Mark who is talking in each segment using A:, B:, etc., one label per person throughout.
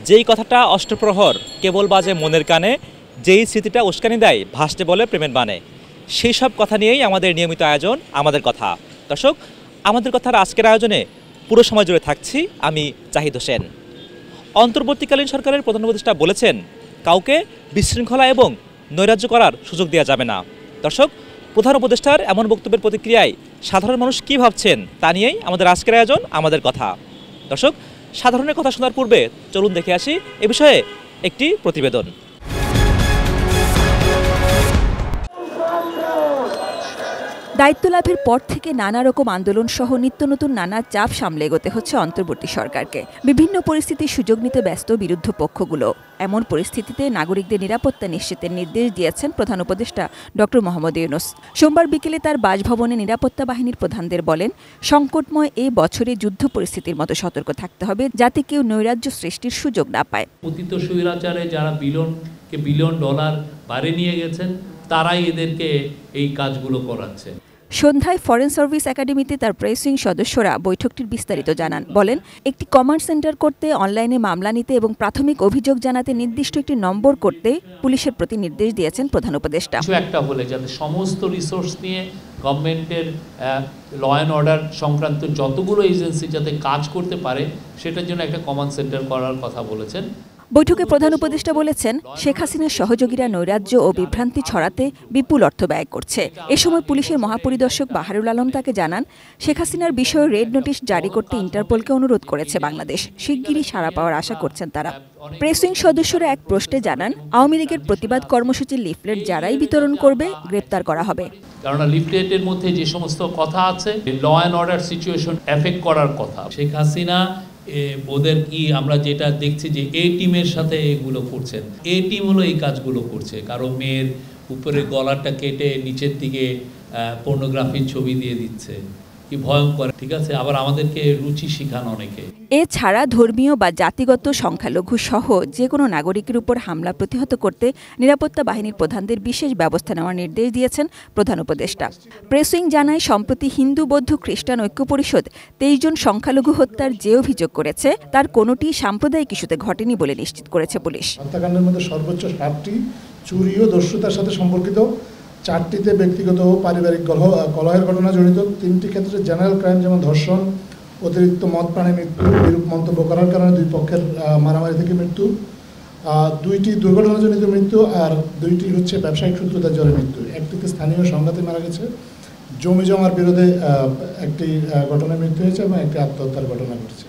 A: যেই কথাটা অষ্টপ্রহর কেবল বাজে মনের কানে, যেই স্মৃতিটা উস্কানি দেয় ভাসতে বলে প্রেমের বানে, সেই সব কথা নিয়েই আমাদের নিয়মিত আয়োজন আমাদের কথা। দর্শক, আমাদের কথার আজকের আয়োজনে পুরো সময় জুড়ে থাকছি আমি জাহিদ হোসেন। অন্তর্বর্তীকালীন সরকারের প্রধান উপদেষ্টা বলেছেন, কাউকে বিশৃঙ্খলা এবং নৈরাজ্য করার সুযোগ দেওয়া যাবে না। দর্শক, প্রধান উপদেষ্টার এমন বক্তব্যের প্রতিক্রিয়ায় সাধারণ মানুষ কী ভাবছেন তা নিয়েই আমাদের আজকের আয়োজন আমাদের কথা। দর্শক, সাধারণের কথা শোনার পূর্বে চলুন দেখে আসি এ বিষয়ে একটি প্রতিবেদন।
B: দায়িত্ব লাভের পর থেকে নানা রকম আন্দোলন সহ নিত্য নতুন নানা চাপ সামলে এগোতে হচ্ছে অন্তর্বর্তী সরকারকে। বিভিন্ন পরিস্থিতির সুযোগ নিতে ব্যস্ত বিরুদ্ধ পক্ষগুলো। এমন পরিস্থিতিতে নাগরিকদের নিরাপত্তা নিশ্চিতের নির্দেশ দিয়েছেন প্রধান উপদেষ্টা ডক্টর মোহাম্মদ ইউনূস। সোমবার বিকেলে তার বাসভবনে নিরাপত্তা বাহিনীর প্রধানদের বলেন, সংকটময় এই বছরে যুদ্ধ পরিস্থিতির মতো সতর্ক থাকতে হবে, যাতে কেউ নৈরাজ্য সৃষ্টির সুযোগ না পায়।
C: পতিত স্বৈরাচারে যারা বিলিয়ন ডলার বাইরে নিয়ে গেছেন, তারাই এদেরকে এই কাজগুলো করাচ্ছে।
B: সন্ধ্যায় ফরেন সার্ভিস একাডেমিতে তার প্রেস উইং সদস্যরা বৈঠকটির বিস্তারিত জানান। বলেন, একটি কমান্ড সেন্টার করতে, অনলাইনে মামলা নিতে এবং প্রাথমিক অভিযোগ জানাতে নির্দিষ্ট একটি নম্বর করতে পুলিশের প্রতি নির্দেশ দিয়েছেন প্রধান উপদেষ্টা।
C: কিছু একটা হলে যাতে সমস্ত রিসোর্স নিয়ে গভর্নমেন্টের ল অ্যান্ড অর্ডার সংক্রান্ত যতগুলো এজেন্সি যাতে কাজ করতে পারে, সেটার জন্য একটা কমান্ড সেন্টার করার কথা বলেছেন।
B: বৈঠকে প্রধান উপদেষ্টা বলেছেন, শেখ হাসিনার সহযোগীরা নৈরাজ্য ও বিভ্রান্তি ছড়াতে বিপুল অর্থ ব্যয় করছে। এ সময় পুলিশের মহাপরিদর্শক বাহারুল আলম তাকে জানান, শেখ হাসিনার বিষয়ে রেড নোটিশ জারি করতে ইন্টারপোলকে অনুরোধ করেছে বাংলাদেশ। শিগগিরই সাড়া পাওয়ার আশা করছেন তারা। প্রেস উইং সদস্যরা এক প্রশ্নে জানান, আওয়ামী লীগের প্রতিবাদ কর্মসূচির লিফলেট যারাই বিতরণ করবে গ্রেপ্তার করা হবে।
C: কারণ লিফলেটের মধ্যে যে সমস্ত কথা আছে, law and order situation effect করার কথা। শেখ হাসিনা ওদের কি আমরা যেটা দেখছি যে এ টিমের সাথে এগুলো করছেন, এ টিম হলো এই কাজগুলো করছে। কারো মেয়ের উপরে গলাটা কেটে নিচের দিকে পর্নোগ্রাফির ছবি দিয়ে দিচ্ছে, কি ভয়ঙ্কর। ঠিক আছে, আবার আমাদেরকে রুচি শিখান অনেকে।
B: এছাড়া ধর্মীয় বা জাতিগত সংখ্যালঘু সহ যে কোনো নাগরিকের উপর হামলা প্রতিহত করতে নিরাপত্তা বাহিনীর প্রধানদের বিশেষ ব্যবস্থা নেওয়ার নির্দেশ দিয়েছেন প্রধান উপদেষ্টা। প্রেস উইং জানায়, সম্প্রতি হিন্দু, বৌদ্ধ, খ্রিস্টান ঐক্য পরিষদ 23 জন সংখ্যালঘু হত্যার যে অভিযোগ করেছে, তার কোনোটি সাম্প্রদায়িক ইস্যুতে ঘটেনি বলে নিশ্চিত করেছে পুলিশ।
D: হত্যাকাণ্ডের মধ্যে সর্বোচ্চ 7টি চুরি ও দস্যুতার সাথে সম্পর্কিত, 4টিতে ব্যক্তিগত ও পারিবারিক কলহের ঘটনা জড়িত, 3টি ক্ষেত্রে জেনারেল ক্রাইম যেমন ধর্ষণ, অতিরিক্ত মদ পানে মৃত্যু, বিরূপ মন্তব্য করার কারণে 2 পক্ষের মারামারি থেকে মৃত্যু, 2টি দুর্ঘটনাজনিত মৃত্যু, আর 2টি হচ্ছে ব্যবসায়িক শত্রুতার জন্য মৃত্যু। একটিতে স্থানীয় সংঘাতে মারা গেছে, জমি জমার বিরোধে একটি ঘটনায় মৃত্যু হয়েছে এবং একটি আত্মহত্যার ঘটনা ঘটেছে।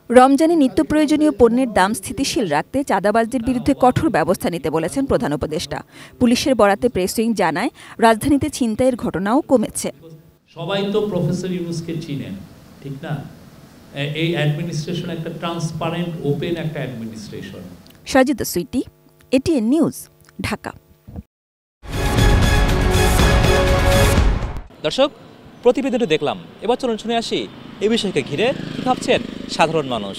B: রমজানে নিত্য প্রয়োজনীয় পণ্যের দাম স্থিতিশীল রাখতে চাঁদাবাজদের বিরুদ্ধে কঠোর ব্যবস্থা নিতে বলেছেন প্রধান উপদেষ্টা। পুলিশের বরাতে প্রেস উইং জানায়, রাজধানীতে ছিনতাইয়ের ঘটনাও কমেছে।
C: সবাই তো প্রফেসর ইউনূসকে চিনেন, ঠিক না? এই অ্যাডমিনিস্ট্রেশন একটা ট্রান্সপারেন্ট, ওপেন একটা administration.
B: Sajida sweety, ATN news, Dhaka.
A: দর্শক, প্রতিবেদনটি দেখলাম, এবার চলুন শুনে আসি এই বিষয়কে ঘিরে কী ভাবছেন সাধারণ মানুষ।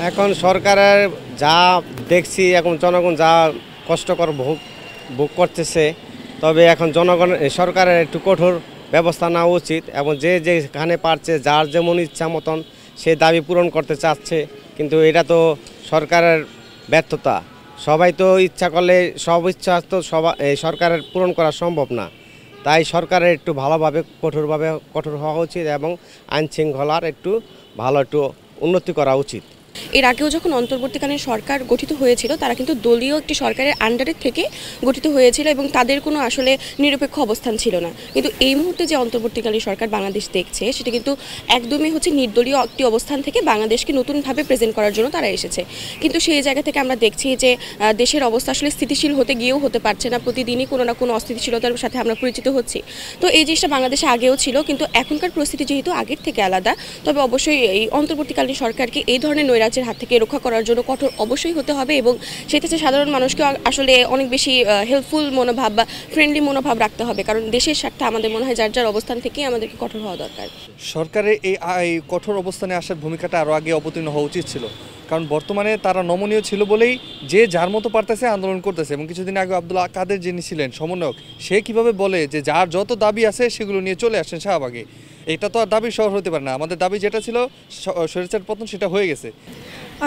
E: এখন সরকারের যা দেখছি, এখন জনগণ যা কষ্টকর ভোগ করতেছে, তবে এখন সরকারের একটু কঠোর ব্যবস্থা নেওয়া উচিত এবং যে যেখানে পারছে, যার যেমন ইচ্ছা মতন সে দাবি পূরণ করতে চাচ্ছে, কিন্তু এটা তো সরকারের ব্যর্থতা। সবাই তো ইচ্ছা করলে সব ইচ্ছা তো সরকারের পূরণ করা সম্ভব না। তাই সরকারের একটু ভালোভাবে কঠোর হওয়া উচিত এবং আইন শৃঙ্খলার একটু উন্নতি করা উচিত।
F: এর আগেও যখন অন্তর্বর্তীকালীন সরকার গঠিত হয়েছিল, তারা কিন্তু দলীয় একটি সরকারের আন্ডারে থেকে গঠিত হয়েছিল এবং তাদের কোনো আসলে নিরপেক্ষ অবস্থান ছিল না। কিন্তু এই মুহূর্তে যে অন্তর্বর্তীকালীন সরকার বাংলাদেশ দেখছে, সেটা কিন্তু একদমই হচ্ছে নির্দলীয় একটি অবস্থান থেকে বাংলাদেশকে নতুনভাবে প্রেজেন্ট করার জন্য তারা এসেছে। কিন্তু সেই জায়গা থেকে আমরা দেখছি যে দেশের অবস্থা আসলে স্থিতিশীল হতে গিয়েও হতে পারছে না। প্রতিদিনই কোনো না কোনো অস্থিতিশীলতার সাথে আমরা পরিচিত হচ্ছি। তো এই জিনিসটা বাংলাদেশে আগেও ছিল, কিন্তু এখনকার পরিস্থিতি যেহেতু আগের থেকে আলাদা, তবে অবশ্যই এই অন্তর্বর্তীকালীন সরকারকে এই ধরনের নৈরাজ্যের হাত থেকে রক্ষা করার জন্য কঠোর অবশ্যই হতে হবে এবং সেক্ষেত্রে সাধারণ মানুষকে আসলে অনেক বেশি হেল্পফুল মনোভাব বা ফ্রেন্ডলি মনোভাব রাখতে হবে। কারণ দেশের স্বার্থে আমাদের মনে হয় যার যার অবস্থান থেকেই আমাদেরকে কঠোর হওয়া দরকার।
G: সরকারের এই কঠোর অবস্থানে আসার ভূমিকাটা আরও আগে অবতীর্ণ হওয়া উচিত ছিল। কারণ বর্তমানে তারা নমনীয় ছিল বলেই যে যার মতো পারতেছে আন্দোলন করতেছে। এবং কিছুদিন আগে আব্দুল কাদের যিনি ছিলেন সমন্বয়ক, সে কিভাবে বলে যে যার যত দাবি আছে সেগুলো নিয়ে চলে আসেন শাহবাগে। এটা তো আর দাবির শহর হতে পারে না। আমাদের দাবি যেটা ছিল স্বৈরাচার পতন, সেটা হয়ে গেছে।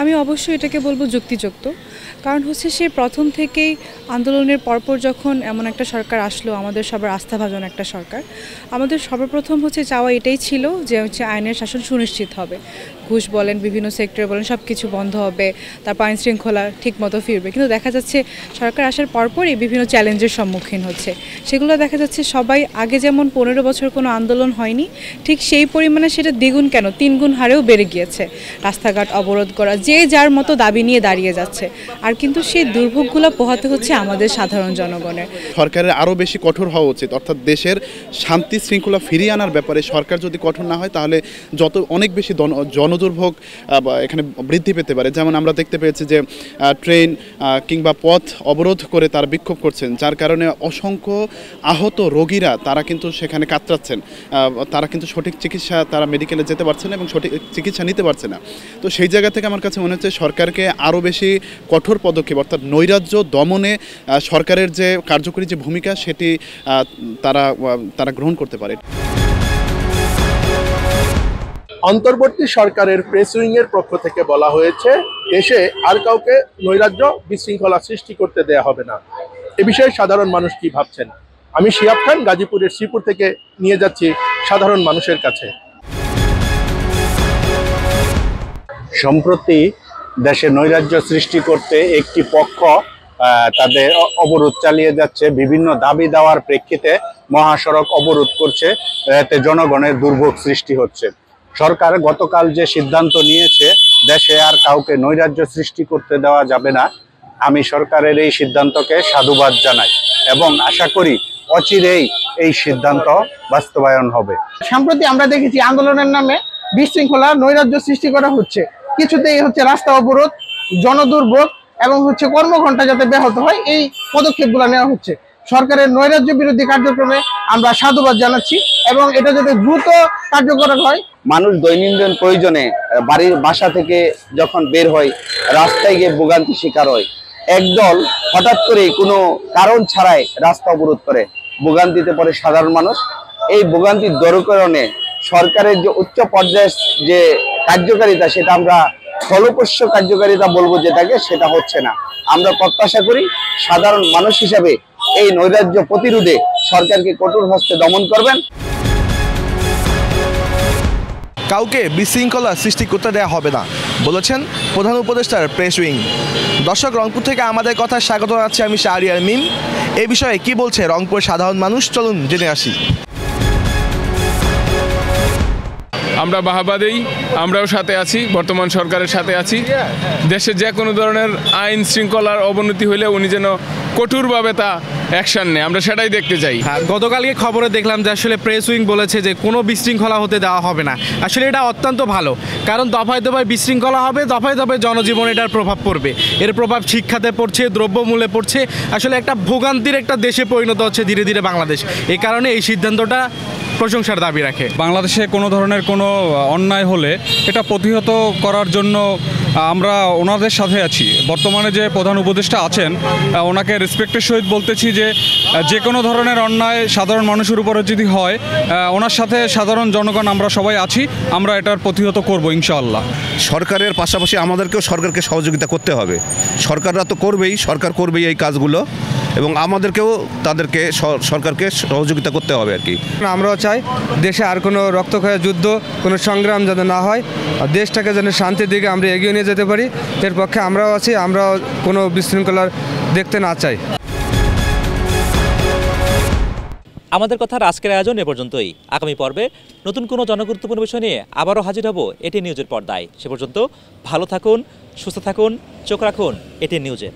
H: আমি অবশ্যই এটাকে বলবো যুক্তিযুক্ত, কারণ হচ্ছে সে প্রথম থেকেই আন্দোলনের পরপর যখন এমন একটা সরকার আসলো, আমাদের সবার আস্থাভাজন একটা সরকার, আমাদের সর্বপ্রথম হচ্ছে চাওয়া এটাই ছিল যে হচ্ছে আইনের শাসন সুনিশ্চিত হবে, ঘুষ বলেন, বিভিন্ন সেক্টর বলেন, সব কিছু বন্ধ হবে, তারপর আইন শৃঙ্খলা ঠিক মতো ফিরবে। কিন্তু দেখা যাচ্ছে সরকার আসার পরপরই বিভিন্ন চ্যালেঞ্জের সম্মুখীন হচ্ছে। সেগুলো দেখা যাচ্ছে সবাই আগে যেমন 15 বছর কোনো আন্দোলন হয়নি, ঠিক সেই পরিমাণে সেটা দ্বিগুণ কেন 3 গুণ হারেও বেড়ে গিয়েছে। রাস্তাঘাট অবরোধ করা, যে যার মতো দাবি নিয়ে দাঁড়িয়ে যাচ্ছে, আর কিন্তু সেই দুর্ভোগগুলো পোহাতে হচ্ছে আমাদের সাধারণ জনগণের।
I: সরকারের আরও বেশি কঠোর হওয়া উচিত, অর্থাৎ দেশের শান্তি শৃঙ্খলা ফিরিয়ে আনার ব্যাপারে সরকার যদি কঠোর না হয় তাহলে অনেক বেশি জনদুর্ভোগ এখানে বৃদ্ধি পেতে পারে। যেমন আমরা দেখতে পেয়েছি যে ট্রেন কিংবা পথ অবরোধ করে তারা বিক্ষোভ করছেন, যার কারণে অসংখ্য আহত রোগীরা তারা কিন্তু সেখানে কাতরাচ্ছেন, তারা কিন্তু সঠিক চিকিৎসা, তারা মেডিকেলে যেতে পারছে না এবং সঠিক চিকিৎসা নিতে পারছে না। তো সেই জায়গা থেকে আমার কাছে মনে হচ্ছে সরকারকে আরও বেশি কঠোর পদক্ষেপ, অর্থাৎ নৈরাজ্য দমনে সরকারের যে কার্যকরী যে ভূমিকা সেটি তারা গ্রহণ করতে পারে।
J: অন্তর্বর্তী সরকারের প্রেস উইংয়ের পক্ষ থেকে বলা হয়েছে দেশে আর কাউকে নৈরাজ্য বিশৃঙ্খলা সৃষ্টি করতে দেয়া হবে না। এ বিষয়ে সাধারণ মানুষ কি ভাবছেন? আমি শিহাব খান, গাজীপুরের শ্রীপুর থেকে নিয়ে যাচ্ছি সাধারণ মানুষের কাছে।
K: সম্প্রতি দেশে নৈরাজ্য সৃষ্টি করতে একটি পক্ষ তাদের অবরোধ চালিয়ে যাচ্ছে। বিভিন্ন দাবি দেওয়ার প্রেক্ষিতে মহাসড়ক অবরোধ করছে, এতে জনগণের দুর্ভোগ সৃষ্টি হচ্ছে। সরকার গতকাল যে সিদ্ধান্ত নিয়েছে দেশে আর কাউকে নৈরাজ্য সৃষ্টি করতে দেওয়া যাবে না, আমি সরকারের এই সিদ্ধান্তকে সাধুবাদ জানাই এবং আশা করি অচিরেই এই সিদ্ধান্ত বাস্তবায়ন হবে।
L: সম্প্রতি আমরা দেখেছি আন্দোলনের নামে বিশৃঙ্খলা নৈরাজ্য সৃষ্টি করা হচ্ছে, কিছুতেই হচ্ছে রাস্তা অবরোধ, জনদুর্ভোগ এবং হচ্ছে কর্মঘণ্টা যাতে ব্যাহত হয়, এই পদক্ষেপগুলো নেওয়া হচ্ছে। সরকারের নৈরাজ্য বিরোধী কার্যক্রমে আমরা সাধুবাদ জানাচ্ছি এবং এটা যাতে দ্রুত কার্যকর হয়।
K: মানুষ দৈনন্দিন প্রয়োজনে বাসা থেকে যখন বের হয় রাস্তায় গিয়ে ভোগান্তি শিকার হয়। একদল হঠাৎ করে কোনো কারণ ছাড়াই রাস্তা অবরোধ করে, ভোগান্তিতে পড়ে সাধারণ মানুষ। এই ভোগান্তির দূরীকরণে সরকারের যে উচ্চ পর্যায়ের যে কার্যকারিতা, সেটা আমরা ফলপ্রসূ কার্যকারিতা বলবো যেটাকে, সেটা হচ্ছে না। আমরা প্রত্যাশা করি সাধারণ মানুষ হিসাবে এই নৈরাজ্য প্রতিরোধে সরকারকে কঠোর হস্তে দমন করবেন।
M: কাউকে বিশৃঙ্খলা সৃষ্টি করতে দেওয়া হবে না বলেছেন প্রধান উপদেষ্টার প্রেস উইং। দর্শক, রংপুর থেকে আমাদের কথা স্বাগত জানাচ্ছি আমি শাহরিয়ার মিম। এই বিষয়ে কি বলছে রংপুর সাধারণ মানুষ, চলুন জেনে আসি।
N: আমরা বাহাবাদেই, আমরাও সাথে আছি, বর্তমান সরকারের সাথে আছি। দেশে যে কোনো ধরনের আইন শৃঙ্খলার অবনতি হলে উনি যেন কঠোরভাবে তা অ্যাকশন নেয়, আমরা সেটাই দেখতে চাই।
O: গতকালকে খবরে দেখলাম যে আসলে প্রেস উইং বলেছে যে কোনো বিশৃঙ্খলা হতে দেওয়া হবে না। আসলে এটা অত্যন্ত ভালো, কারণ দফায় দফায় বিশৃঙ্খলা হবে, দফায় দফায় জনজীবনে এটার প্রভাব পড়বে। এর প্রভাব শিক্ষাতে পড়ছে, দ্রব্যমূল্যে পড়ছে, আসলে একটা ভোগান্তির একটা দেশে পরিণত হচ্ছে ধীরে ধীরে বাংলাদেশ। এই কারণে এই সিদ্ধান্তটা প্রশংসার দাবি রাখে।
P: বাংলাদেশে কোনো ধরনের কোনো অন্যায় হলে এটা প্রতিহত করার জন্য আমরা ওনাদের সাথে আছি। বর্তমানে যে প্রধান উপদেষ্টা আছেন ওনাকে রেসপেক্টের সহিত বলতেছি যে কোনো ধরনের অন্যায় সাধারণ মানুষের উপরে যদি হয়, ওনার সাথে সাধারণ জনগণ আমরা সবাই আছি, আমরা এটার প্রতিহত করব ইনশাআল্লাহ।
Q: সরকারের পাশাপাশি আমাদেরকেও সরকারকে সহযোগিতা করতে হবে। সরকাররা তো করবেই, সরকার করবেই এই কাজগুলো, এবং আমাদেরকেও তাদেরকে সরকারকে সহযোগিতা করতে হবে আর কি।
R: আমরাও চাই দেশে আর কোনো রক্তক্ষয়ী যুদ্ধ, কোনো সংগ্রাম যাতে না হয়, আর দেশটাকে যেন শান্তির দিকে আমরা এগিয়ে নিয়ে যেতে পারি, এর পক্ষে আমরাও আছি। আমরাও কোনো বিশৃঙ্খলার দেখতে না চাই।
A: আমাদের কথার আজকের আয়োজন এ পর্যন্তই। আগামী পর্বে নতুন কোনো জনগুরুত্বপূর্ণ বিষয় নিয়ে আবারও হাজির হব এটি নিউজের পর্দায়। সে পর্যন্ত ভালো থাকুন, সুস্থ থাকুন, চোখ রাখুন এটি নিউজে।